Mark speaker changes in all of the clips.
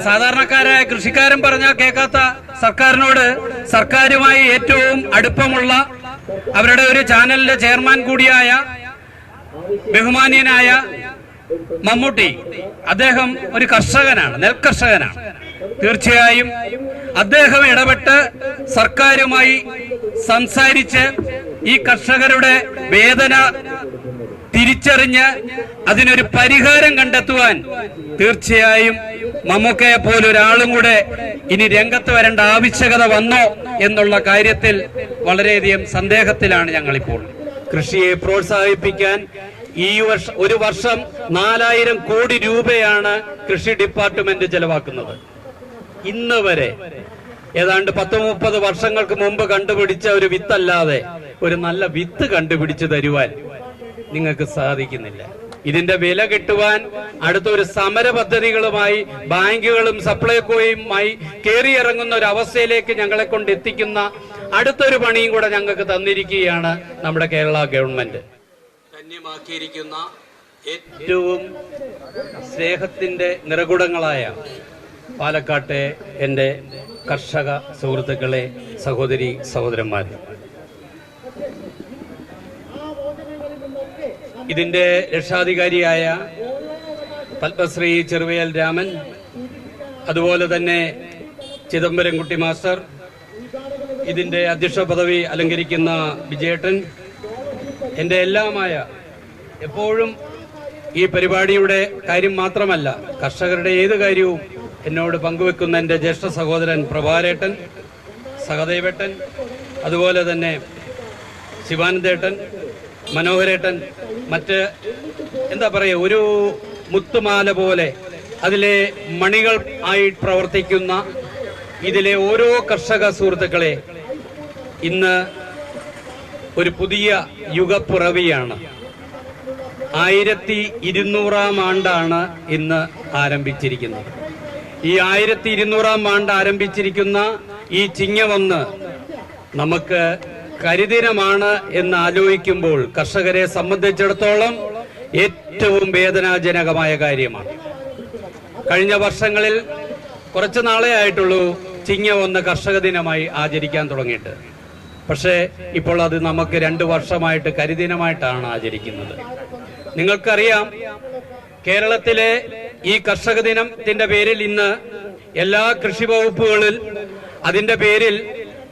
Speaker 1: സാധാരണക്കാരായ കൃഷിക്കാരൻ പറഞ്ഞാൽ കേൾക്കാത്ത സർക്കാരിനോട് സർക്കാരുമായി ഏറ്റവും അടുപ്പമുള്ള അവരുടെ ഒരു ചാനലിന്റെ ചെയർമാൻ കൂടിയായ ബഹുമാനീയനായ മമ്മൂട്ടി, അദ്ദേഹം ഒരു കർഷകനാണ്, നെൽകർഷകനാണ്. തീർച്ചയായും അദ്ദേഹം ഇടപെട്ട് സർക്കാരുമായി സംസാരിച്ച് ഈ കർഷകരുടെ വേദന തിരിച്ചറിഞ്ഞ് അതിനൊരു പരിഹാരം കണ്ടെത്തുവാൻ തീർച്ചയായും മമ്മൂക്കയെ പോലൊരാളും കൂടെ ഇനി രംഗത്ത് വരേണ്ട ആവശ്യകത വന്നോ എന്നുള്ള കാര്യത്തിൽ വളരെയധികം സന്ദേഹത്തിലാണ് ഞങ്ങളിപ്പോൾ. കൃഷിയെ പ്രോത്സാഹിപ്പിക്കാൻ ഒരു വർഷം 4000 കോടി രൂപയാണ് കൃഷി ഡിപ്പാർട്ട്മെന്റ് ചെലവാക്കുന്നത്. ഇന്ന് വരെ ഏതാണ്ട് 10-30 വർഷങ്ങൾക്ക് മുമ്പ് കണ്ടുപിടിച്ച ഒരു വിത്തല്ലാതെ ഒരു നല്ല വിത്ത് കണ്ടുപിടിച്ചു തരുവാൻ നിങ്ങൾക്ക് സാധിക്കുന്നില്ല. ഇതിന്റെ വില കിട്ടുവാൻ അടുത്തൊരു സമര പദ്ധതികളുമായി ബാങ്കുകളും സപ്ലൈകോയുമായി കയറിയിറങ്ങുന്ന ഒരു അവസ്ഥയിലേക്ക് ഞങ്ങളെ കൊണ്ട് എത്തിക്കുന്ന അടുത്തൊരു പണിയും കൂടെ ഞങ്ങൾക്ക് തന്നിരിക്കുകയാണ് നമ്മുടെ കേരള ഗവൺമെന്റ്. ധന്യമാക്കിയിരിക്കുന്ന ഏറ്റവും സ്നേഹത്തിന്റെ നിറകുടങ്ങളായ പാലക്കാട്ടെ എൻ്റെ കർഷക സുഹൃത്തുക്കളെ, സഹോദരി സഹോദരന്മാരെ, ഇതിന്റെ രക്ഷാധികാരിയായ പത്മശ്രീ ചെറുവയൽ രാമൻ, അതുപോലെ തന്നെ ചിദംബരംകുട്ടി മാസ്റ്റർ, ഇതിന്റെ അധ്യക്ഷ പദവി അലങ്കരിക്കുന്ന വിജയേട്ടൻ, എൻ്റെ എല്ലാമായ എപ്പോഴും ഈ പരിപാടിയുടെ കാര്യം മാത്രമല്ല കർഷകരുടെ ഏത് കാര്യവും എന്നോട് പങ്കുവെക്കുന്ന എൻ്റെ ജ്യേഷ്ഠ സഹോദരൻ പ്രഭാരേട്ടൻ, സഹദേവേട്ടൻ, അതുപോലെ തന്നെ ശിവാനന്ദേട്ടൻ, മനോഹരേട്ടൻ, മറ്റ് എന്താ പറയുക, ഒരു മുത്തുമാല പോലെ അതിലെ മണികൾ ആയി പ്രവർത്തിക്കുന്ന ഇതിലെ ഓരോ കർഷക സുഹൃത്തുക്കളെ, ഇന്ന് ഒരു പുതിയ യുഗപ്പിറവിയാണ്. 1200-ാം ആണ്ടാണ് ഇന്ന് ആരംഭിച്ചിരിക്കുന്നത്. ഈ 1200-ാം ആണ്ട് ആരംഭിച്ചിരിക്കുന്ന ഈ ചിങ്ങമൊന്ന് നമുക്ക് കരിദിനമാണ് എന്ന് ആലോചിക്കുമ്പോൾ കർഷകരെ സംബന്ധിച്ചിടത്തോളം ഏറ്റവും വേദനാജനകമായ കാര്യമാണ്. കഴിഞ്ഞ വർഷങ്ങളിൽ കുറച്ച് നാളെ ആയിട്ടുള്ളൂ ചിങ്ങമൊന്ന് കർഷക ദിനമായി ആചരിക്കാൻ തുടങ്ങിയിട്ട്. പക്ഷേ ഇപ്പോൾ അത് നമുക്ക് 2 വർഷമായിട്ട് കരിദിനമായിട്ടാണ് ആചരിക്കുന്നത്. നിങ്ങൾക്കറിയാം, കേരളത്തിലെ ഈ കർഷക ദിനത്തിന്റെ പേരിൽ ഇന്ന് എല്ലാ കൃഷി വകുപ്പുകളിൽ അതിന്റെ പേരിൽ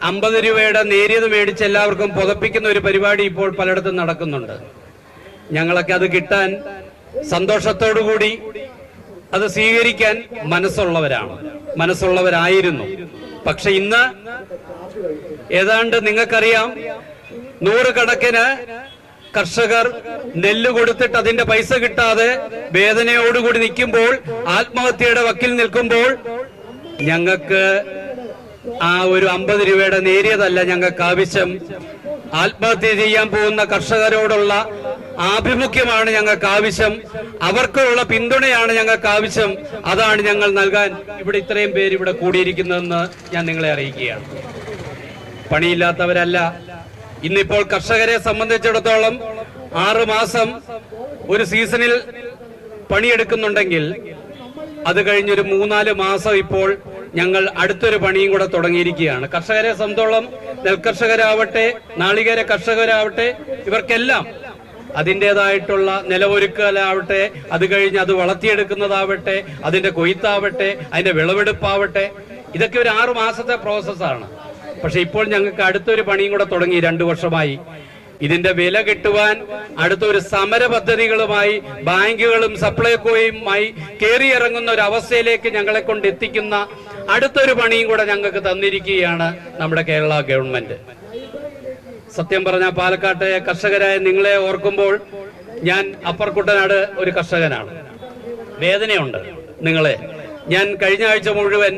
Speaker 1: 50 രൂപയുടെ നേരിയത് മേടിച്ച് എല്ലാവർക്കും പുതപ്പിക്കുന്ന ഒരു പരിപാടി ഇപ്പോൾ പലയിടത്തും നടക്കുന്നുണ്ട്. ഞങ്ങളൊക്കെ അത് കിട്ടാൻ സന്തോഷത്തോടുകൂടി അത് സ്വീകരിക്കാൻ മനസ്സുള്ളവരായിരുന്നു. പക്ഷെ ഇന്ന് ഏതാണ്ട് നിങ്ങൾക്കറിയാം, 100 കണക്കിന് കർഷകർ നെല്ല് കൊടുത്തിട്ട് അതിന്റെ പൈസ കിട്ടാതെ വേദനയോടുകൂടി നിൽക്കുമ്പോൾ, ആത്മഹത്യയുടെ വക്കിൽ നിൽക്കുമ്പോൾ, ഞങ്ങൾക്ക് ആ ഒരു 50 രൂപയുടെ നേരിയതല്ല ഞങ്ങൾക്ക് ആവശ്യം. ആത്മഹത്യ ചെയ്യാൻ പോകുന്ന കർഷകരോടുള്ള ആഭിമുഖ്യമാണ് ഞങ്ങൾക്ക് ആവശ്യം. അവർക്കുള്ള പിന്തുണയാണ് ഞങ്ങൾക്ക് ആവശ്യം. അതാണ് ഞങ്ങൾ നൽകാൻ ഇവിടെ ഇത്രയും പേര് ഇവിടെ കൂടിയിരിക്കുന്നതെന്ന് ഞാൻ നിങ്ങളെ അറിയിക്കുകയാണ്. പണിയില്ലാത്തവരല്ല. ഇന്നിപ്പോൾ കർഷകരെ സംബന്ധിച്ചിടത്തോളം 6 മാസം ഒരു സീസണിൽ പണിയെടുക്കുന്നുണ്ടെങ്കിൽ അത് കഴിഞ്ഞൊരു 3-4 മാസം ഇപ്പോൾ ഞങ്ങൾ അടുത്തൊരു പണിയും കൂടെ തുടങ്ങിയിരിക്കുകയാണ്. കർഷകരെ സംബന്ധിച്ചോളം നെൽകർഷകരാവട്ടെ, നാളികേര കർഷകരാവട്ടെ, ഇവർക്കെല്ലാം അതിൻ്റെതായിട്ടുള്ള നിലവൊരുക്കലാവട്ടെ, അത് കഴിഞ്ഞ് അത് വളർത്തിയെടുക്കുന്നതാവട്ടെ, അതിന്റെ കൊയ്ത്താവട്ടെ, അതിന്റെ വിളവെടുപ്പാവട്ടെ, ഇതൊക്കെ ഒരു 6 മാസത്തെ പ്രോസസ്സാണ്. പക്ഷെ ഇപ്പോൾ ഞങ്ങൾക്ക് അടുത്തൊരു പണിയും കൂടെ തുടങ്ങി 2 വർഷമായി. ഇതിന്റെ വില കിട്ടുവാൻ അടുത്തൊരു സമര പദ്ധതികളുമായി ബാങ്കുകളും സപ്ലൈകോയുമായി കയറിയിറങ്ങുന്ന ഒരു അവസ്ഥയിലേക്ക് ഞങ്ങളെ കൊണ്ട് എത്തിക്കുന്ന അടുത്തൊരു പണിയും കൂടെ ഞങ്ങൾക്ക് തന്നിരിക്കുകയാണ് നമ്മുടെ കേരള ഗവൺമെന്റ്. സത്യം പറഞ്ഞ പാലക്കാട്ടെ കർഷകരായ നിങ്ങളെ ഓർക്കുമ്പോൾ ഞാൻ അപ്പർ കുട്ടനാട് ഒരു കർഷകനാണ്. വേദനയുണ്ട് നിങ്ങളെ. ഞാൻ കഴിഞ്ഞ ആഴ്ച മുഴുവൻ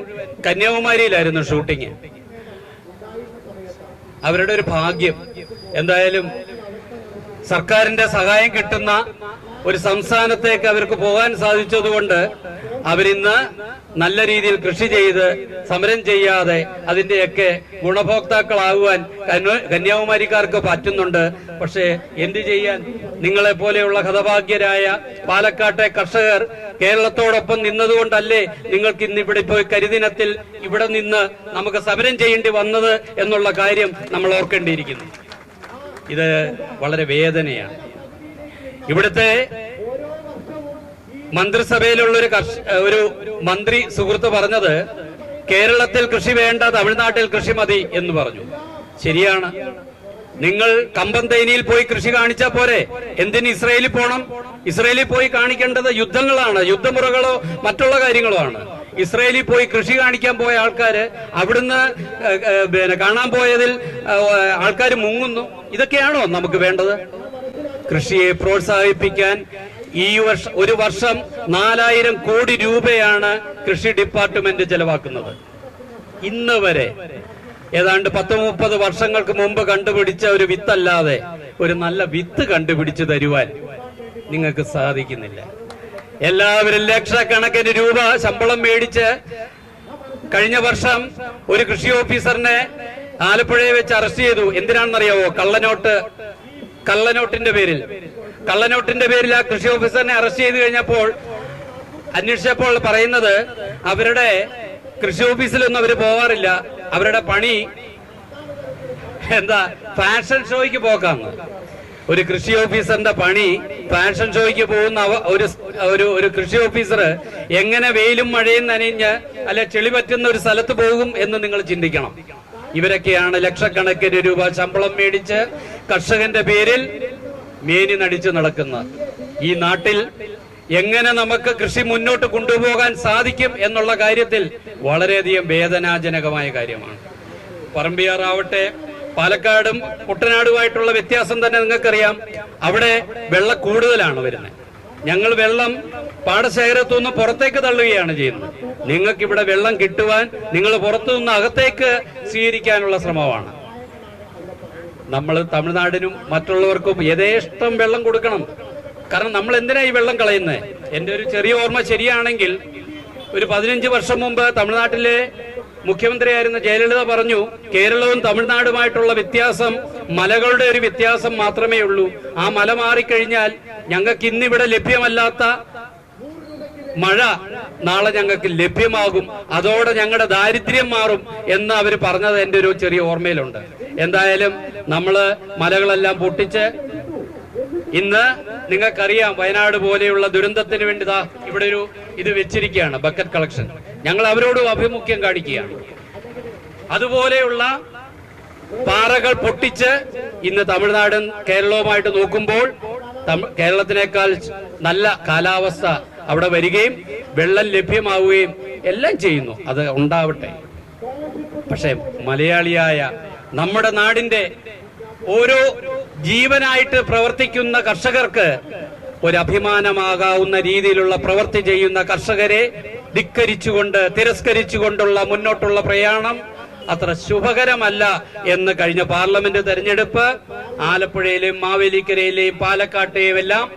Speaker 1: കന്യാകുമാരിയിലായിരുന്നു ഷൂട്ടിങ്. അവരുടെ ഒരു ഭാഗ്യം, എന്തായാലും സർക്കാരിന്റെ സഹായം കിട്ടുന്ന ഒരു സംസ്ഥാനത്തേക്ക് അവർക്ക് പോകാൻ സാധിച്ചതുകൊണ്ട് അവരിന്ന് നല്ല രീതിയിൽ കൃഷി ചെയ്ത് സമരം ചെയ്യാതെ അതിന്റെയൊക്കെ ഗുണഭോക്താക്കളാകുവാൻ കന്യാകുമാരിക്കാർക്ക് പറ്റുന്നുണ്ട്. പക്ഷേ എന്ത് ചെയ്യാൻ, നിങ്ങളെ പോലെയുള്ള ഹതഭാഗ്യരായ പാലക്കാട്ടെ കർഷകർ കേരളത്തോടൊപ്പം നിന്നതുകൊണ്ടല്ലേ നിങ്ങൾക്ക് ഇന്ന് ഇവിടെ പോയി കരിദിനത്തിൽ ഇവിടെ നിന്ന് നമുക്ക് സമരം ചെയ്യേണ്ടി വന്നത് എന്നുള്ള കാര്യം നമ്മൾ ഓർക്കേണ്ടിയിരിക്കുന്നു. ഇത് വളരെ വേദനയാണ്. ഇവിടുത്തെ മന്ത്രിസഭയിലുള്ള ഒരു മന്ത്രി സുഹൃത്ത് പറഞ്ഞത് കേരളത്തിൽ കൃഷി വേണ്ട, തമിഴ്നാട്ടിൽ കൃഷി മതി എന്ന് പറഞ്ഞു. ശരിയാണ്. നിങ്ങൾ കമ്പന്തേനിയിൽ പോയി കൃഷി കാണിച്ചാൽ പോരെ? എന്തിന് ഇസ്രയേലിൽ പോകണം? ഇസ്രയേലിൽ പോയി കാണിക്കേണ്ടത് യുദ്ധങ്ങളാണ്, യുദ്ധമുറകളോ മറ്റുള്ള കാര്യങ്ങളോ ആണ്. ഇസ്രയേലിൽ പോയി കൃഷി കാണിക്കാൻ പോയ ആൾക്കാര് അവിടുന്ന് കാണാൻ പോയതിൽ ആൾക്കാർ മുങ്ങുന്നു. ഇതൊക്കെയാണോ നമുക്ക് വേണ്ടത്? കൃഷിയെ പ്രോത്സാഹിപ്പിക്കാൻ ഒരു വർഷം 4000 കോടി രൂപയാണ് കൃഷി ഡിപ്പാർട്ട്മെന്റ് ചെലവാക്കുന്നത്. ഇന്ന് വരെ ഏതാണ്ട് 10-30 വർഷങ്ങൾക്ക് മുമ്പ് കണ്ടുപിടിച്ച ഒരു വിത്തല്ലാതെ ഒരു നല്ല വിത്ത് കണ്ടുപിടിച്ചു തരുവാൻ നിങ്ങൾക്ക് സാധിക്കുന്നില്ല. എല്ലാവരും ലക്ഷക്കണക്കിന് രൂപ ശമ്പളം മേടിച്ച് കഴിഞ്ഞ വർഷം ഒരു കൃഷി ഓഫീസറിനെ ആലപ്പുഴയെ വെച്ച് അറസ്റ്റ് ചെയ്തു. എന്തിനാണെന്നറിയാവോ? കള്ളനോട്ടിന്റെ പേരിൽ ആ കൃഷി ഓഫീസറിനെ അറസ്റ്റ് ചെയ്ത് കഴിഞ്ഞപ്പോൾ അന്വേഷിച്ചപ്പോൾ പറയുന്നത് അവരുടെ കൃഷി ഓഫീസിലൊന്നും അവര് പോവാറില്ല, അവരുടെ പണി ഫാഷൻ ഷോയ്ക്ക് പോക്കാന്ന്. ഒരു കൃഷി ഓഫീസറിന്റെ പണി ഫാഷൻ ഷോയ്ക്ക് പോകുന്ന ഒരു കൃഷി ഓഫീസർ എങ്ങനെ വെയിലും മഴയും നനഞ്ഞ് അല്ലെ ചെളി പറ്റുന്ന ഒരു സ്ഥലത്ത് പോകും എന്ന് നിങ്ങൾ ചിന്തിക്കണം. ഇവരൊക്കെയാണ് ലക്ഷക്കണക്കിന് രൂപ ശമ്പളം മേടിച്ച് കർഷകന്റെ പേരിൽ മേനി നടിച്ചു നടക്കുന്ന ഈ നാട്ടിൽ എങ്ങനെ നമുക്ക് കൃഷി മുന്നോട്ട് കൊണ്ടുപോകാൻ സാധിക്കും എന്നുള്ള കാര്യത്തിൽ വളരെയധികം വേദനാജനകമായ കാര്യമാണ്. പറമ്പിയാറാവട്ടെ, പാലക്കാടും കുട്ടനാടുമായിട്ടുള്ള വ്യത്യാസം തന്നെ നിങ്ങൾക്കറിയാം. അവിടെ വെള്ളം കൂടുതലാണ് വരുന്നത്. ഞങ്ങൾ വെള്ളം പാടശേഖരത്തുനിന്ന് പുറത്തേക്ക് തള്ളുകയാണ് ചെയ്യുന്നത്. നിങ്ങൾക്ക് ഇവിടെ വെള്ളം കിട്ടുവാൻ നിങ്ങൾ പുറത്തുനിന്ന് അകത്തേക്ക് സ്വീകരിക്കാനുള്ള ശ്രമമാണ്. നമ്മൾ തമിഴ്നാടിനും മറ്റുള്ളവർക്കും യഥേഷ്ടം വെള്ളം കൊടുക്കണം. കാരണം നമ്മൾ എന്തിനാ ഈ വെള്ളം കളയുന്നത്? എന്റെ ഒരു ചെറിയ ഓർമ്മ ശരിയാണെങ്കിൽ ഒരു 15 വർഷം മുമ്പ് തമിഴ്നാട്ടിലെ മുഖ്യമന്ത്രിയായിരുന്ന ജയലളിത പറഞ്ഞു, കേരളവും തമിഴ്നാടുമായിട്ടുള്ള വ്യത്യാസം മലകളുടെ ഒരു വ്യത്യാസം മാത്രമേ ഉള്ളൂ. ആ മല മാറിക്കഴിഞ്ഞാൽ ഞങ്ങൾക്ക് ഇന്നിവിടെ ലഭ്യമല്ലാത്ത മഴ നാളെ ഞങ്ങൾക്ക് ലഭ്യമാകും, അതോടെ ഞങ്ങളുടെ ദാരിദ്ര്യം മാറും എന്ന് അവർ പറഞ്ഞത് എന്റെ ഒരു ചെറിയ ഓർമ്മയിലുണ്ട്. എന്തായാലും നമ്മള് മലകളെല്ലാം പൊട്ടിച്ച് ഇന്ന് നിങ്ങൾക്കറിയാം വയനാട് പോലെയുള്ള ദുരന്തത്തിന് വേണ്ടി ഇവിടെ ഒരു ഇത് വെച്ചിരിക്കുകയാണ്, ബക്കറ്റ് കളക്ഷൻ. ഞങ്ങൾ അവരോടും ആഭിമുഖ്യം കാണിക്കുകയാണ്. അതുപോലെയുള്ള പാറകൾ പൊട്ടിച്ച് ഇന്ന് തമിഴ്നാടും കേരളവുമായിട്ട് നോക്കുമ്പോൾ കേരളത്തിനേക്കാൾ നല്ല കാലാവസ്ഥ അവിടെ വരികയും വെള്ളം ലഭ്യമാവുകയും എല്ലാം ചെയ്യുന്നു. അത് ഉണ്ടാവട്ടെ. പക്ഷെ മലയാളിയായ നമ്മുടെ നാടിന്റെ ഓരോ ജീവനായിട്ട് പ്രവർത്തിക്കുന്ന കർഷകർക്ക് ഒരു അഭിമാനമാകാവുന്ന രീതിയിലുള്ള പ്രവൃത്തി ചെയ്യുന്ന കർഷകരെ ധിക്കരിച്ചുകൊണ്ട് തിരസ്കരിച്ചുകൊണ്ടുള്ള മുന്നോട്ടുള്ള പ്രയാണം അത്ര ശുഭകരമല്ല എന്ന് കഴിഞ്ഞ പാർലമെന്റ് തെരഞ്ഞെടുപ്പ് ആലപ്പുഴയിലെയും മാവേലിക്കരയിലെയും പാലക്കാട്ടെയും എല്ലാം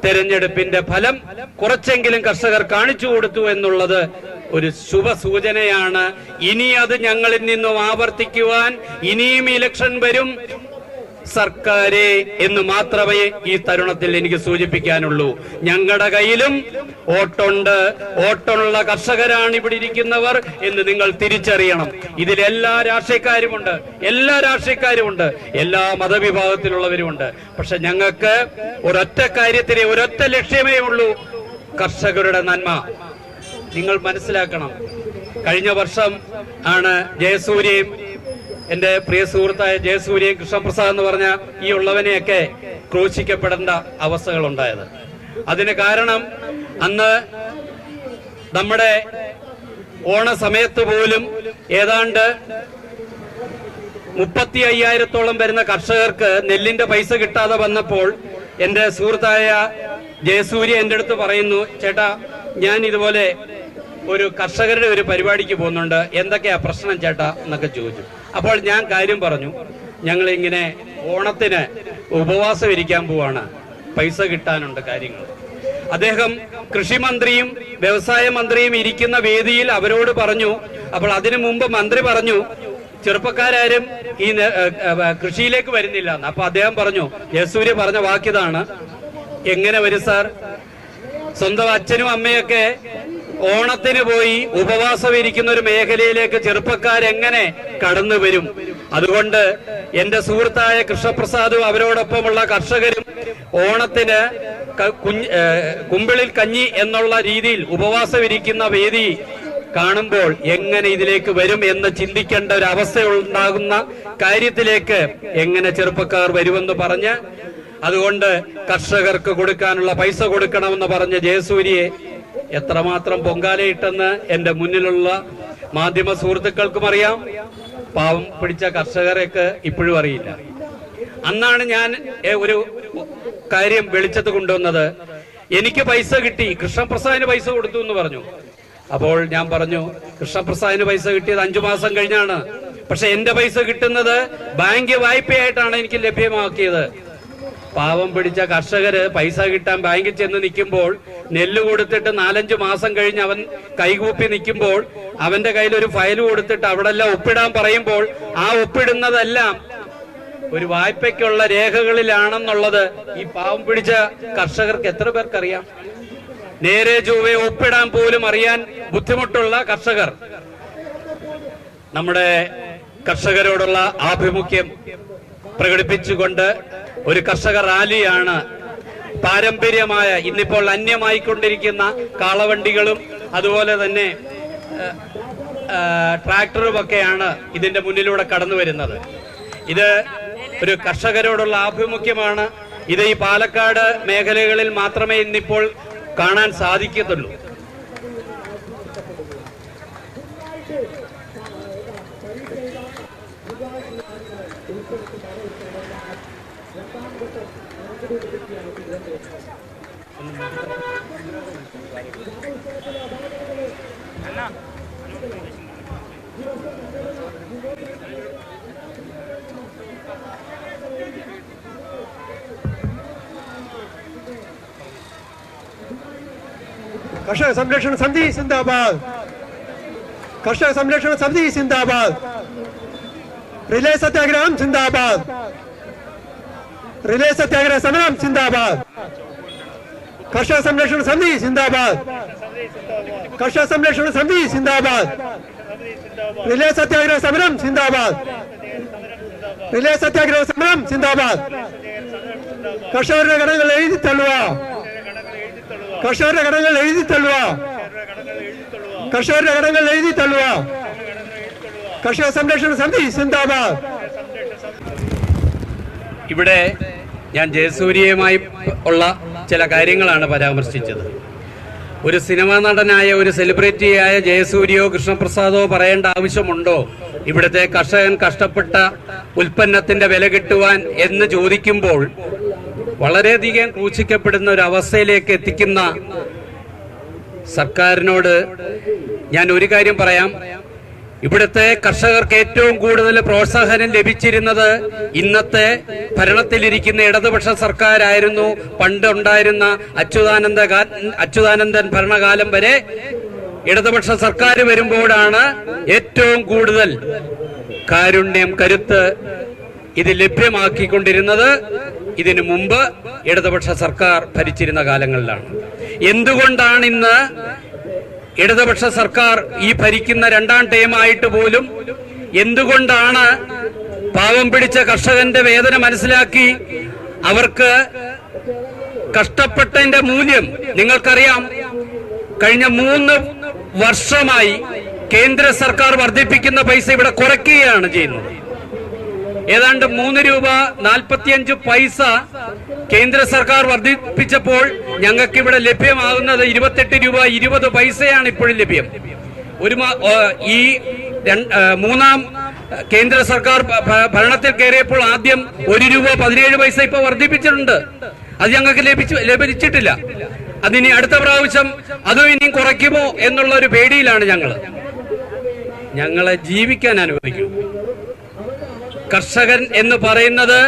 Speaker 1: തെരഞ്ഞെടുപ്പിന്റെ ഫലം കുറച്ചെങ്കിലും കർഷകർ കാണിച്ചു കൊടുത്തു എന്നുള്ളത് ഒരു ശുഭ സൂചനയാണ്. ഇനി അത് ഞങ്ങളിൽ നിന്നും ആവർത്തിക്കുവാൻ ഇനിയും ഇലക്ഷൻ വരും സർക്കാരെ എന്ന് മാത്രമേ ഈ തരുണത്തിൽ എനിക്ക് സൂചിപ്പിക്കാനുള്ളൂ. ഞങ്ങളുടെ കയ്യിലും വോട്ടുണ്ട്, വോട്ടുള്ള കർഷകരാണ് ഇവിടെ ഇരിക്കുന്നവർ എന്ന് നിങ്ങൾ തിരിച്ചറിയണം. ഇതിൽ എല്ലാ രാഷ്ട്രീയക്കാരുമുണ്ട്, എല്ലാ മതവിഭാഗത്തിലുള്ളവരുമുണ്ട്. പക്ഷെ ഞങ്ങൾക്ക് ഒരൊറ്റ കാര്യത്തിലെ ഒരൊറ്റ ലക്ഷ്യമേ ഉള്ളൂ, കർഷകരുടെ നന്മ. നിങ്ങൾ മനസ്സിലാക്കണം. കഴിഞ്ഞ വർഷം ആണ് ജയസൂര്യയും എന്റെ പ്രിയ സുഹൃത്തായ ജയസൂര്യയും കൃഷ്ണപ്രസാദ് എന്ന് പറഞ്ഞ ഈ ഉള്ളവനെയൊക്കെ ക്രൂശിക്കപ്പെടേണ്ട അവസ്ഥകൾ ഉണ്ടായത്. അതിന് കാരണം അന്ന് നമ്മുടെ ഓണസമയത്ത് പോലും ഏതാണ്ട് 35,000-ഓളം വരുന്ന കർഷകർക്ക് നെല്ലിന്റെ പൈസ കിട്ടാതെ വന്നപ്പോൾ എന്റെ സുഹൃത്തായ ജയസൂര്യ എന്റെ അടുത്ത് പറയുന്നു, ചേട്ടാ ഞാൻ ഇതുപോലെ ഒരു കർഷകരുടെ ഒരു പരിപാടിക്ക് പോകുന്നുണ്ട്, എന്തൊക്കെയാ പ്രശ്നം ചേട്ടാ എന്നൊക്കെ ചോദിച്ചു. അപ്പോൾ ഞാൻ കാര്യം പറഞ്ഞു, ഞങ്ങൾ ഇങ്ങനെ ഓണത്തിന് ഉപവാസം ഇരിക്കാൻ പോവാണ്, പൈസ കിട്ടാനുണ്ട് കാര്യങ്ങൾ. അദ്ദേഹം കൃഷിമന്ത്രിയും വ്യവസായ മന്ത്രിയും ഇരിക്കുന്ന വേദിയിൽ അവരോട് പറഞ്ഞു. അപ്പോൾ അതിനു മുമ്പ് മന്ത്രി പറഞ്ഞു ചെറുപ്പക്കാരും ഈ കൃഷിയിലേക്ക് വരുന്നില്ല. അപ്പൊ അദ്ദേഹം പറഞ്ഞു, ജയസൂര്യ പറഞ്ഞ വാക്കിതാണ്, എങ്ങനെ വരും സാർ? സ്വന്തം അച്ഛനും അമ്മയൊക്കെ ഓണത്തിന് പോയി ഉപവാസം ഇരിക്കുന്ന ഒരു മേഖലയിലേക്ക് ചെറുപ്പക്കാരെങ്ങനെ കടന്നു വരും? അതുകൊണ്ട് എന്റെ സുഹൃത്തായ കൃഷ്ണപ്രസാദും അവരോടൊപ്പമുള്ള കർഷകരും ഓണത്തിന് കുമ്പിളിൽ കഞ്ഞി എന്നുള്ള രീതിയിൽ ഉപവാസം ഇരിക്കുന്ന വേദി കാണുമ്പോൾ എങ്ങനെ ഇതിലേക്ക് വരും എന്ന് ചിന്തിക്കേണ്ട ഒരു അവസ്ഥ ഉണ്ടാകുന്ന കാര്യത്തിലേക്ക് എങ്ങനെ ചെറുപ്പക്കാർ വരുമെന്ന് പറഞ്ഞ്, അതുകൊണ്ട് കർഷകർക്ക് കൊടുക്കാനുള്ള പൈസ കൊടുക്കണമെന്ന് പറഞ്ഞ ജയസൂര്യയെ എത്രമാത്രം പൊങ്കാലയിട്ടെന്ന് എന്റെ മുന്നിലുള്ള മാധ്യമ സുഹൃത്തുക്കൾക്കും അറിയാം, പാവം പിടിച്ച കർഷകരെയൊക്കെ ഇപ്പോഴും അറിയില്ല. അന്നാണ് ഞാൻ ഒരു കാര്യം വെളിച്ചത്ത് കൊണ്ടുവന്നത്. എനിക്ക് പൈസ കിട്ടി, കൃഷ്ണപ്രസാദിന് പൈസ കൊടുത്തു എന്ന് പറഞ്ഞു. അപ്പോൾ ഞാൻ പറഞ്ഞു, കൃഷ്ണപ്രസാദിന് പൈസ കിട്ടിയത് 5 മാസം കഴിഞ്ഞാണ്. പക്ഷെ എന്റെ പൈസ കിട്ടുന്നത് ബാങ്ക് വായ്പയായിട്ടാണ് എനിക്ക് ലഭ്യമാക്കിയത്. പാവം പിടിച്ച കർഷകര് പൈസ കിട്ടാൻ ബാങ്കിൽ ചെന്ന് നിൽക്കുമ്പോൾ, നെല്ല് കൊടുത്തിട്ട് 4-5 മാസം കഴിഞ്ഞ് അവൻ കൈകൂപ്പി നിൽക്കുമ്പോൾ അവന്റെ കയ്യിൽ ഒരു ഫയൽ കൊടുത്തിട്ട് അവിടെ എല്ലാം ഒപ്പിടാൻ പറയുമ്പോൾ ആ ഒപ്പിടുന്നതെല്ലാം ഒരു വായ്പയ്ക്കുള്ള രേഖകളിലാണെന്നുള്ളത് ഈ പാവം പിടിച്ച കർഷകർക്ക് എത്ര പേർക്കറിയാം? നേരെ ചൊവ്വെ ഒപ്പിടാൻ പോലും അറിയാൻ ബുദ്ധിമുട്ടുള്ള കർഷകർ. നമ്മുടെ കർഷകരോടുള്ള ആഭിമുഖ്യം പ്രകടിപ്പിച്ചുകൊണ്ട് ഒരു കർഷക റാലിയാണ് പാരമ്പര്യമായ, ഇന്നിപ്പോൾ അന്യമായിക്കൊണ്ടിരിക്കുന്ന കാളവണ്ടികളും അതുപോലെ തന്നെ ട്രാക്ടറുമൊക്കെയാണ് ഇതിന്റെ മുന്നിലൂടെ കടന്നു വരുന്നത്. ഇത് ഒരു കർഷകരോടുള്ള ആഭിമുഖ്യമാണ്. ഇത് ഈ പാലക്കാട് മേഖലകളിൽ മാത്രമേ ഇന്നിപ്പോൾ കാണാൻ സാധിക്കത്തുള്ളൂ.
Speaker 2: കർഷക സംരക്ഷണ സമിതി സിന്ദാബാദ്, കർഷക സംരക്ഷണ സമിതി സിന്ദാബാദ്, റിലേ സത്യാഗ്രഹം സിന്ദാബാദ്, റിലേ സത്യാഗ്രഹ സമരം സിന്ദാബാദ്, കർഷക സംരക്ഷണ സമിതി സിന്ദാബാദ്, കർഷക സംരക്ഷണ സമിതി സിന്ദാബാദ്, റിലേ സത്യാഗ്രഹ സമരം സിന്ദാബാദ്, റിലേ സത്യാഗ്രഹ സമരം സിന്ദാബാദ്. കർഷകരുടെ കടങ്ങൾ എഴുതി തള്ളുക, കർഷകരുടെ കടങ്ങൾ എഴുതി തള്ളുക, കർഷകരുടെ കടങ്ങൾ എഴുതി തള്ളുക. കർഷക സംരക്ഷണ സമിതി സിന്ദാബാദ്.
Speaker 1: ഇവിടെ ഞാൻ ജയസൂര്യയുമായി ഉള്ള ചില കാര്യങ്ങളാണ് പരാമർശിച്ചത്. ഒരു സിനിമാ നടനായ, ഒരു സെലിബ്രിറ്റിയായ ജയസൂര്യയോ കൃഷ്ണപ്രസാദോ പറയേണ്ട ആവശ്യമുണ്ടോ ഇവിടുത്തെ കർഷകൻ കഷ്ടപ്പെട്ട ഉൽപ്പന്നത്തിന്റെ വില കിട്ടുവാൻ എന്ന് ചോദിക്കുമ്പോൾ വളരെയധികം ക്രൂശിക്കപ്പെടുന്ന ഒരു അവസ്ഥയിലേക്ക് എത്തിക്കുന്ന സർക്കാരിനോട് ഞാൻ ഒരു കാര്യം പറയാം. ഇവിടുത്തെ കർഷകർക്ക് ഏറ്റവും കൂടുതൽ പ്രോത്സാഹനം ലഭിച്ചിരുന്നത് ഇന്നത്തെ ഭരണത്തിലിരിക്കുന്ന ഇടതുപക്ഷ സർക്കാരായിരുന്നു. പണ്ടുണ്ടായിരുന്ന അച്യുതാനന്ദൻ ഭരണകാലം വരെ ഇടതുപക്ഷ സർക്കാർ വരുമ്പോഴാണ് ഏറ്റവും കൂടുതൽ കാരുണ്യം, കരുത്ത് ഇത് ലഭ്യമാക്കിക്കൊണ്ടിരുന്നത്. ഇതിനു മുമ്പ് ഇടതുപക്ഷ സർക്കാർ ഭരിച്ചിരുന്ന കാലങ്ങളിലാണ്. എന്തുകൊണ്ടാണ് ഇന്ന് ഇടതുപക്ഷ സർക്കാർ ഈ ഭരിക്കുന്ന 2ാം ടൈമായിട്ട് പോലും എന്തുകൊണ്ടാണ് പാവം പിടിച്ച കർഷകന്റെ വേദന മനസ്സിലാക്കി അവർക്ക് കഷ്ടപ്പെട്ടതിന്റെ മൂല്യം നിങ്ങൾക്കറിയാം? കഴിഞ്ഞ 3 വർഷമായി കേന്ദ്ര സർക്കാർ വർദ്ധിപ്പിക്കുന്ന പൈസ ഇവിടെ കുറയ്ക്കുകയാണ് ചെയ്യുന്നത്. ഏതാണ്ട് 3 രൂപ 45 പൈസ കേന്ദ്ര സർക്കാർ വർദ്ധിപ്പിച്ചപ്പോൾ ഞങ്ങൾക്ക് ഇവിടെ ലഭ്യമാകുന്നത് 28 രൂപ 20 പൈസയാണ് ഇപ്പോഴും ലഭ്യം. ഈ 3ാം കേന്ദ്ര സർക്കാർ ഭരണത്തിൽ കയറിയപ്പോൾ ആദ്യം 1 രൂപ 17 പൈസ ഇപ്പൊ വർദ്ധിപ്പിച്ചിട്ടുണ്ട്. അത് ഞങ്ങൾക്ക് ലഭിച്ചിട്ടില്ല. അതിനി അടുത്ത പ്രാവശ്യം അതും ഇനിയും കുറയ്ക്കുമോ എന്നുള്ള ഒരു പേടിയിലാണ് ഞങ്ങളെ ജീവിക്കാൻ അനുവദിക്കൂ. കർഷകൻ എന്ന് പറയുന്നത്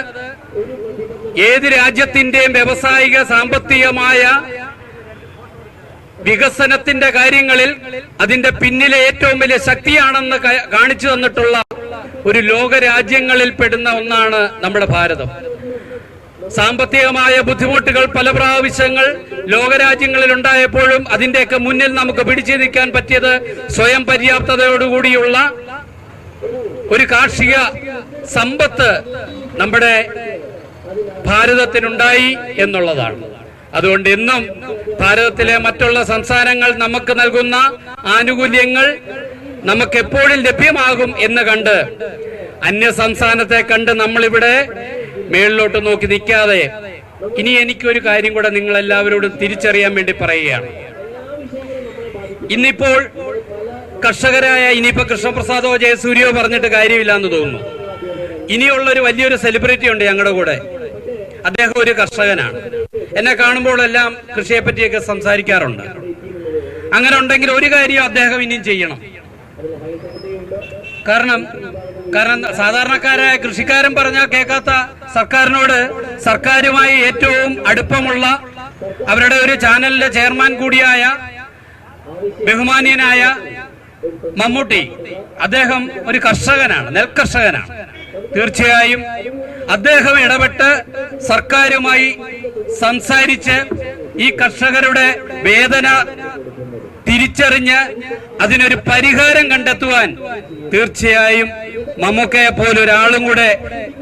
Speaker 1: ഏത് രാജ്യത്തിന്റെയും വ്യാവസായിക സാമ്പത്തികമായ വികസനത്തിന്റെ കാര്യങ്ങളിൽ അതിന്റെ പിന്നിലെ ഏറ്റവും വലിയ ശക്തിയാണെന്ന് കാണിച്ചു തന്നിട്ടുള്ള ഒരു ലോകരാജ്യങ്ങളിൽ പെടുന്ന ഒന്നാണ് നമ്മുടെ ഭാരതം. സാമ്പത്തികമായ ബുദ്ധിമുട്ടുകൾ പല പ്രാവശ്യങ്ങൾ ലോകരാജ്യങ്ങളിൽ ഉണ്ടായപ്പോഴും അതിന്റെയൊക്കെ മുന്നിൽ നമുക്ക് പിടിച്ചു നിൽക്കാൻ പറ്റിയത് സ്വയം പര്യാപ്തതയോടുകൂടിയുള്ള ഒരു കാർഷിക സമ്പത്ത് നമ്മുടെ ഭാരതത്തിനുണ്ടായി എന്നുള്ളതാണ്. അതുകൊണ്ട് ഇന്നും ഭാരതത്തിലെ മറ്റുള്ള സംസ്ഥാനങ്ങൾ നമുക്ക് നൽകുന്ന ആനുകൂല്യങ്ങൾ നമുക്ക് എപ്പോഴും ലഭ്യമാകും എന്ന് കണ്ട് അന്യ സംസ്ഥാനത്തെ കണ്ട് നമ്മളിവിടെ മേളിലോട്ട് നോക്കി നിൽക്കാതെ ഇനി എനിക്കൊരു കാര്യം കൂടെ നിങ്ങൾ എല്ലാവരോടും തിരിച്ചറിയാൻ വേണ്ടി പറയുകയാണ്. ഇന്നിപ്പോൾ കർഷകരായ ഇനിയിപ്പോ കൃഷ്ണപ്രസാദോ ജയസൂര്യോ പറഞ്ഞിട്ട് കാര്യമില്ല എന്ന് തോന്നുന്നു. ഇനിയുള്ളൊരു വലിയൊരു സെലിബ്രിറ്റി ഉണ്ട് ഞങ്ങളുടെ കൂടെ. അദ്ദേഹം ഒരു കർഷകനാണ്. എന്നെ കാണുമ്പോഴെല്ലാം കൃഷിയെ പറ്റിയൊക്കെ സംസാരിക്കാറുണ്ട്. അങ്ങനെ ഉണ്ടെങ്കിൽ ഒരു കാര്യം അദ്ദേഹം ഇനിയും ചെയ്യണം. കാരണം സാധാരണക്കാരായ കൃഷിക്കാരൻ പറഞ്ഞാൽ കേൾക്കാത്ത സർക്കാരിനോട് സർക്കാരുമായി ഏറ്റവും അടുപ്പമുള്ള അവരുടെ ഒരു ചാനലിന്റെ ചെയർമാൻ കൂടിയായ ബഹുമാനീയനായ മമ്മൂട്ടി, അദ്ദേഹം ഒരു കർഷകനാണ്, നെൽകർഷകനാണ്. തീർച്ചയായും അദ്ദേഹം ഇടപെട്ട് സർക്കാരുമായി സംസാരിച്ച് ഈ കർഷകരുടെ വേദന തിരിച്ചറിഞ്ഞ് അതിനൊരു പരിഹാരം കണ്ടെത്തുവാൻ തീർച്ചയായും മമ്മൂക്കയെ പോലൊരാളും കൂടെ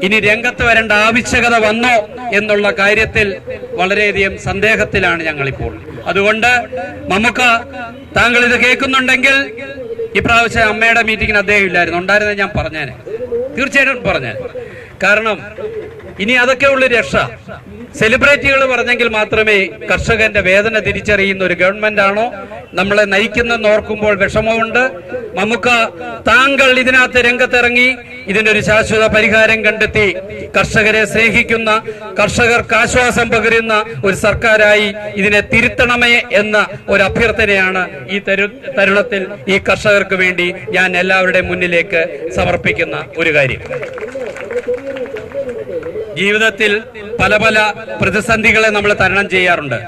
Speaker 1: ഇനി രംഗത്ത് വരേണ്ട ആവശ്യകത വന്നോ എന്നുള്ള കാര്യത്തിൽ വളരെയധികം സന്ദേഹത്തിലാണ് ഞങ്ങളിപ്പോൾ. അതുകൊണ്ട് മമ്മൂക്ക, താങ്കൾ ഇത് കേൾക്കുന്നുണ്ടെങ്കിൽ ഇപ്രാവശ്യം അമ്മയുടെ മീറ്റിങ്ങിന് അദ്ദേഹം ഇല്ലായിരുന്നു. ഉണ്ടായിരുന്നത് ഞാൻ പറഞ്ഞേനെ, തീർച്ചയായിട്ടും പറഞ്ഞേനെ. കാരണം ഇനി അതൊക്കെ ഉള്ള രക്ഷ. സെലിബ്രിറ്റികൾ പറഞ്ഞെങ്കിൽ മാത്രമേ കർഷകന്റെ വേദന തിരിച്ചറിയുന്ന ഒരു ഗവൺമെന്റ് ആണോ നമ്മളെ നയിക്കുന്നെന്ന് ഓർക്കുമ്പോൾ വിഷമമുണ്ട്. മമ്മൂക്ക, താങ്കൾ ഇതിനകത്ത് രംഗത്തിറങ്ങി ഇതിനൊരു ശാശ്വത പരിഹാരം കണ്ടെത്തി കർഷകരെ സ്നേഹിക്കുന്ന, കർഷകർക്ക് ആശ്വാസം പകരുന്ന ഒരു സർക്കാരായി ഇതിനെ തിരുത്തണമേ എന്ന ഒരു അഭ്യർത്ഥനയാണ് ഈ തരുണത്തിൽ ഈ കർഷകർക്ക് വേണ്ടി ഞാൻ എല്ലാവരുടെയും മുന്നിലേക്ക് സമർപ്പിക്കുന്ന ഒരു കാര്യം. ജീവിതത്തിൽ പല പല പ്രതിസന്ധികളെ നമ്മൾ തരണം ചെയ്യാറുണ്ട്.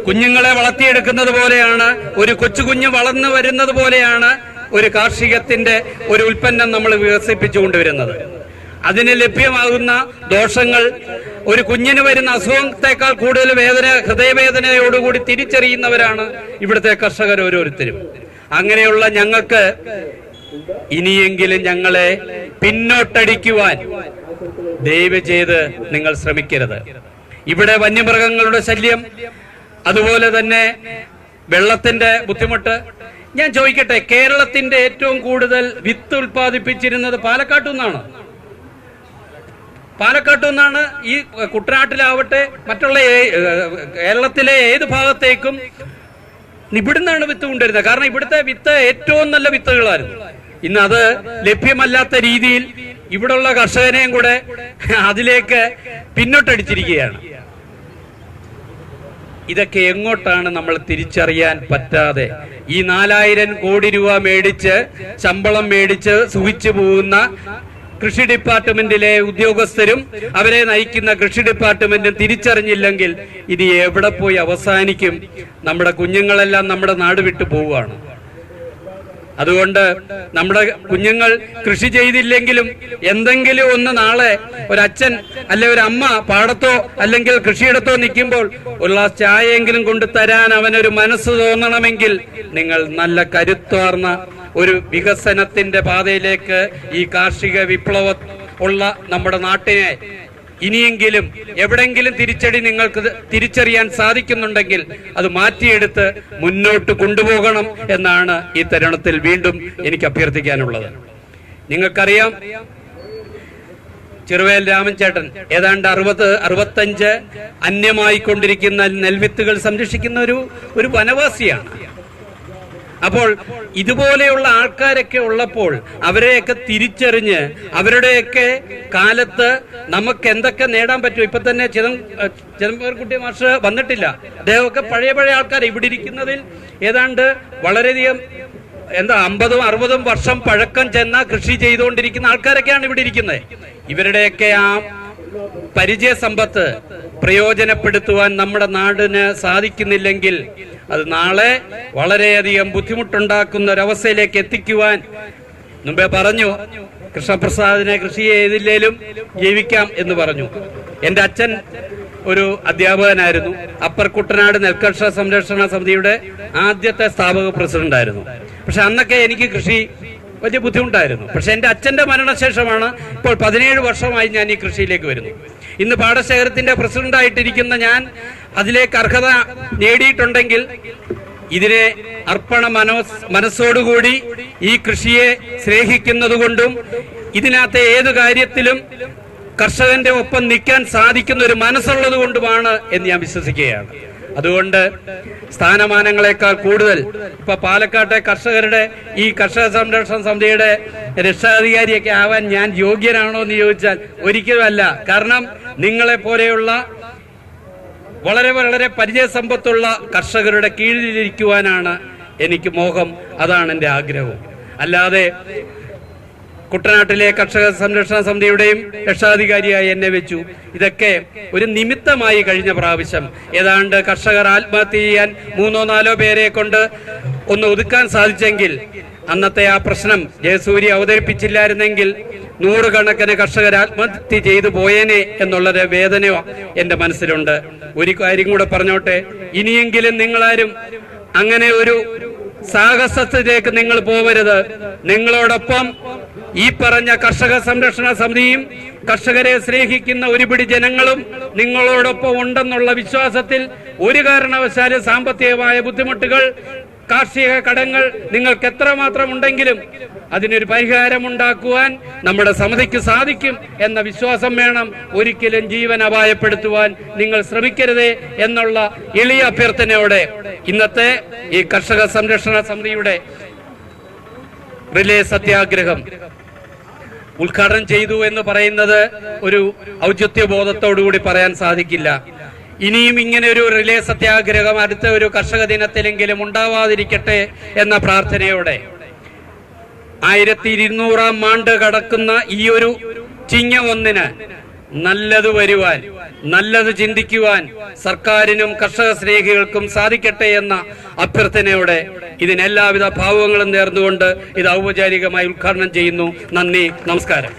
Speaker 1: കുഞ്ഞുങ്ങളെ വളർത്തിയെടുക്കുന്നത് പോലെയാണ്, ഒരു കൊച്ചുകുഞ്ഞ് വളർന്നു വരുന്നത് പോലെയാണ് ഒരു കാർഷികത്തിന്റെ ഒരു ഉൽപ്പന്നം നമ്മൾ വികസിപ്പിച്ചു കൊണ്ടുവരുന്നത്. അതിന് ലഭ്യമാകുന്ന ദോഷങ്ങൾ, ഒരു കുഞ്ഞിന് വരുന്ന അസുഖത്തെക്കാൾ കൂടുതൽ വേദന, ഹൃദയവേദനയോടുകൂടി തിരിച്ചറിയുന്നവരാണ് ഇവിടുത്തെ കർഷകർ ഓരോരുത്തരും. അങ്ങനെയുള്ള ഞങ്ങൾക്ക് ഇനിയെങ്കിലും ഞങ്ങളെ പിന്നോട്ടടിക്കുവാൻ ദയവ് ചെയ്ത് നിങ്ങൾ ശ്രമിക്കരുത്. ഇവിടെ വന്യമൃഗങ്ങളുടെ ശല്യം, അതുപോലെ തന്നെ വെള്ളത്തിന്റെ ബുദ്ധിമുട്ട്. ഞാൻ ചോദിക്കട്ടെ, കേരളത്തിന്റെ ഏറ്റവും കൂടുതൽ വിത്ത് ഉൽപ്പാദിപ്പിച്ചിരുന്നത് പാലക്കാട്ടു നിന്നാണ്. പാലക്കാട്ടു നിന്നാണ്. ഈ കുട്ടനാട്ടിലാവട്ടെ മറ്റുള്ള കേരളത്തിലെ ഏത് ഭാഗത്തേക്കും ഇവിടുന്നാണ് വിത്ത് കൊണ്ടുവരുന്നത്. കാരണം ഇവിടുത്തെ വിത്ത് ഏറ്റവും നല്ല വിത്തുകളായിരുന്നു. ഇന്ന് അത് ലഭ്യമല്ലാത്ത രീതിയിൽ ഇവിടെയുള്ള കർഷകനെയും കൂടെ അതിലേക്ക് പിന്നോട്ടടിച്ചിരിക്കുകയാണ്. ഇതൊക്കെ എങ്ങോട്ടാണ് നമ്മൾ തിരിച്ചറിയാൻ പറ്റാതെ ഈ 4000 കോടി രൂപ മേടിച്ച് ശമ്പളം മേടിച്ച് സുഖിച്ചു പോകുന്ന കൃഷി ഡിപ്പാർട്ട്മെന്റിലെ ഉദ്യോഗസ്ഥരും അവരെ നയിക്കുന്ന കൃഷി ഡിപ്പാർട്ട്മെന്റും തിരിച്ചറിഞ്ഞില്ലെങ്കിൽ ഇത് എവിടെ പോയി അവസാനിക്കും? നമ്മുടെ കുഞ്ഞുങ്ങളെല്ലാം നമ്മുടെ നാട് വിട്ടു പോവുകയാണ്. അതുകൊണ്ട് നമ്മുടെ കുഞ്ഞുങ്ങൾ കൃഷി ചെയ്തില്ലെങ്കിലും എന്തെങ്കിലും ഒന്ന് നാളെ ഒരച്ഛൻ അല്ലെ ഒരു അമ്മ പാടത്തോ അല്ലെങ്കിൽ കൃഷിയിടത്തോ നിൽക്കുമ്പോൾ ഒരു ഗ്ലാസ് ചായയെങ്കിലും കൊണ്ടു തരാൻ അവനൊരു മനസ്സ് തോന്നണമെങ്കിൽ നിങ്ങൾ നല്ല കരുത്താർന്ന ഒരു വികസനത്തിന്റെ പാതയിലേക്ക് ഈ കാർഷിക വിപ്ലവം ഉള്ള നമ്മുടെ നാട്ടിനെ ഇനിയെങ്കിലും എവിടെങ്കിലും തിരിച്ചടി നിങ്ങൾക്ക് തിരിച്ചറിയാൻ സാധിക്കുന്നുണ്ടെങ്കിൽ അത് മാറ്റിയെടുത്ത് മുന്നോട്ട് കൊണ്ടുപോകണം എന്നാണ് ഈ തരുണത്തിൽ വീണ്ടും എനിക്ക് അഭ്യർത്ഥിക്കാനുള്ളത്. നിങ്ങൾക്കറിയാം, ചെറുവേൽ രാമൻചേട്ടൻ ഏതാണ്ട് 60-65 അന്യമായിക്കൊണ്ടിരിക്കുന്ന നെൽവിത്തുകൾ സംരക്ഷിക്കുന്ന ഒരു വനവാസിയാണ്. അപ്പോൾ ഇതുപോലെയുള്ള ആൾക്കാരൊക്കെ ഉള്ളപ്പോൾ അവരെയൊക്കെ തിരിച്ചറിഞ്ഞ് അവരുടെയൊക്കെ കാലത്ത് നമുക്ക് എന്തൊക്കെ നേടാൻ പറ്റും? ഇപ്പൊ തന്നെ ചിദംബരക്കുട്ടി മാഷ് വന്നിട്ടില്ല. അദ്ദേഹമൊക്കെ പഴയ ആൾക്കാർ ഇവിടെ ഇരിക്കുന്നതിൽ ഏതാണ്ട് വളരെയധികം 50-60 വർഷം പഴക്കം ചെന്ന കൃഷി ചെയ്തുകൊണ്ടിരിക്കുന്ന ആൾക്കാരൊക്കെയാണ് ഇവിടെ ഇരിക്കുന്നത്. ഇവരുടെയൊക്കെ ആ പരിചയ സമ്പത്ത് പ്രയോജനപ്പെടുത്തുവാൻ നമ്മുടെ നാടിന് സാധിക്കുന്നില്ലെങ്കിൽ അത് നാളെ വളരെയധികം ബുദ്ധിമുട്ടുണ്ടാക്കുന്ന ഒരവസ്ഥയിലേക്ക് എത്തിക്കുവാൻ മുമ്പേ പറഞ്ഞു. കൃഷ്ണപ്രസാദിനെ കൃഷി ചെയ്തില്ലേലും ജീവിക്കാം എന്ന് പറഞ്ഞു. എൻ്റെ അച്ഛൻ ഒരു അധ്യാപകനായിരുന്നു. അപ്പർ കുട്ടനാട് നെൽകർഷക സംരക്ഷണ സമിതിയുടെ ആദ്യത്തെ സ്ഥാപക പ്രസിഡന്റായിരുന്നു. പക്ഷെ അന്നൊക്കെ എനിക്ക് കൃഷി വലിയ ബുദ്ധിമുട്ടായിരുന്നു. പക്ഷെ എൻ്റെ അച്ഛൻ്റെ മരണശേഷമാണ് ഇപ്പോൾ 17 വർഷമായി ഞാൻ ഈ കൃഷിയിലേക്ക് വരുന്നു. ഇന്ന് പാടശേഖരത്തിന്റെ പ്രസിഡന്റായിട്ടിരിക്കുന്ന ഞാൻ അതിലേക്ക് അർഹത നേടിയിട്ടുണ്ടെങ്കിൽ ഇതിനെ അർപ്പണ മനസ്സോടുകൂടി ഈ കൃഷിയെ സ്നേഹിക്കുന്നതുകൊണ്ടും ഇതിനകത്തെ ഏതു കാര്യത്തിലും കർഷകന്റെ ഒപ്പം നിൽക്കാൻ സാധിക്കുന്ന ഒരു മനസ്സുള്ളത് കൊണ്ടുമാണ് എന്ന് ഞാൻ വിശ്വസിക്കുകയാണ്. അതുകൊണ്ട് സ്ഥാനമാനങ്ങളെക്കാൾ കൂടുതൽ ഇപ്പൊ പാലക്കാട്ടെ കർഷകരുടെ ഈ കർഷക സംരക്ഷണ സമിതിയുടെ രക്ഷാധികാരിയൊക്കെ ആവാൻ ഞാൻ യോഗ്യനാണോ എന്ന് ചോദിച്ചാൽ ഒരിക്കലുമല്ല. കാരണം നിങ്ങളെ പോലെയുള്ള വളരെ വളരെ പരിചയസമ്പത്തുള്ള കർഷകരുടെ കീഴിലിരിക്കുവാനാണ് എനിക്ക് മോഹം. അതാണ് എൻ്റെ ആഗ്രഹവും. അല്ലാതെ കുട്ടനാട്ടിലെ കർഷക സംരക്ഷണ സമിതിയുടെയും രക്ഷാധികാരിയായി എന്നെ വെച്ചു. ഇതൊക്കെ ഒരു നിമിത്തമായി. കഴിഞ്ഞ പ്രാവശ്യം ഏതാണ്ട് കർഷകർ ആത്മഹത്യ ചെയ്യാൻ 3-4 പേരെ കൊണ്ട് ഒന്ന് ഒതുക്കാൻ സാധിച്ചെങ്കിൽ അന്നത്തെ ആ പ്രശ്നം ജയസൂര്യ അവതരിപ്പിച്ചില്ലായിരുന്നെങ്കിൽ 100 കണക്കിന് കർഷകർ ആത്മഹത്യ ചെയ്തു പോയേനെ എന്നുള്ളൊരു വേദനയോ എൻ്റെ മനസ്സിലുണ്ട്. ഒരു കാര്യം കൂടെ പറഞ്ഞോട്ടെ, ഇനിയെങ്കിലും നിങ്ങളാരും അങ്ങനെ ഒരു സാഹസത്തിലേക്ക് നിങ്ങൾ പോവരുത്. നിങ്ങളോടൊപ്പം ഈ പറഞ്ഞ കർഷക സംരക്ഷണ സമിതിയും കർഷകരെ സ്നേഹിക്കുന്ന ഒരുപിടി ജനങ്ങളും നിങ്ങളോടൊപ്പം ഉണ്ടെന്നുള്ള വിശ്വാസത്തിൽ ഒരു കാരണവശാലും സാമ്പത്തികമായ ബുദ്ധിമുട്ടുകൾ, കാർഷിക കടങ്ങൾ നിങ്ങൾക്ക് എത്രമാത്രം ഉണ്ടെങ്കിലും അതിനൊരു പരിഹാരമുണ്ടാക്കുവാൻ നമ്മുടെ സമിതിക്ക് സാധിക്കും എന്ന വിശ്വാസം വേണം. ഒരിക്കലും ജീവൻ അപായപ്പെടുത്തുവാൻ നിങ്ങൾ ശ്രമിക്കരുതേ എന്നുള്ള എളിയ അഭ്യർത്ഥനയോടെ ഇന്നത്തെ ഈ കർഷക സംരക്ഷണ സമിതിയുടെ റിലേ സത്യാഗ്രഹം ഉദ്ഘാടനം ചെയ്തു എന്ന് പറയുന്നത് ഒരു ഔചിത്യബോധത്തോടുകൂടി പറയാൻ സാധിക്കില്ല. ഇനിയും ഇങ്ങനെ ഒരു റിലേ സത്യാഗ്രഹം അടുത്ത ഒരു കർഷക ദിനത്തിലെങ്കിലും ഉണ്ടാവാതിരിക്കട്ടെ എന്ന പ്രാർത്ഥനയോടെ 1200-ാം ആണ്ട് കടക്കുന്ന ഈ ഒരു ചിങ്ങ 1-ന് നല്ലത് വരുവാൻ, നല്ലത് ചിന്തിക്കുവാൻ സർക്കാരിനും കർഷക സ്നേഹികൾക്കും സാധിക്കട്ടെ എന്ന അഭ്യർത്ഥനയോടെ ഇതിനെല്ലാവിധ ഭാവുകങ്ങളും നേർന്നുകൊണ്ട് ഇത് ഔപചാരികമായി ഉദ്ഘാടനം ചെയ്യുന്നു. നന്ദി, നമസ്കാരം.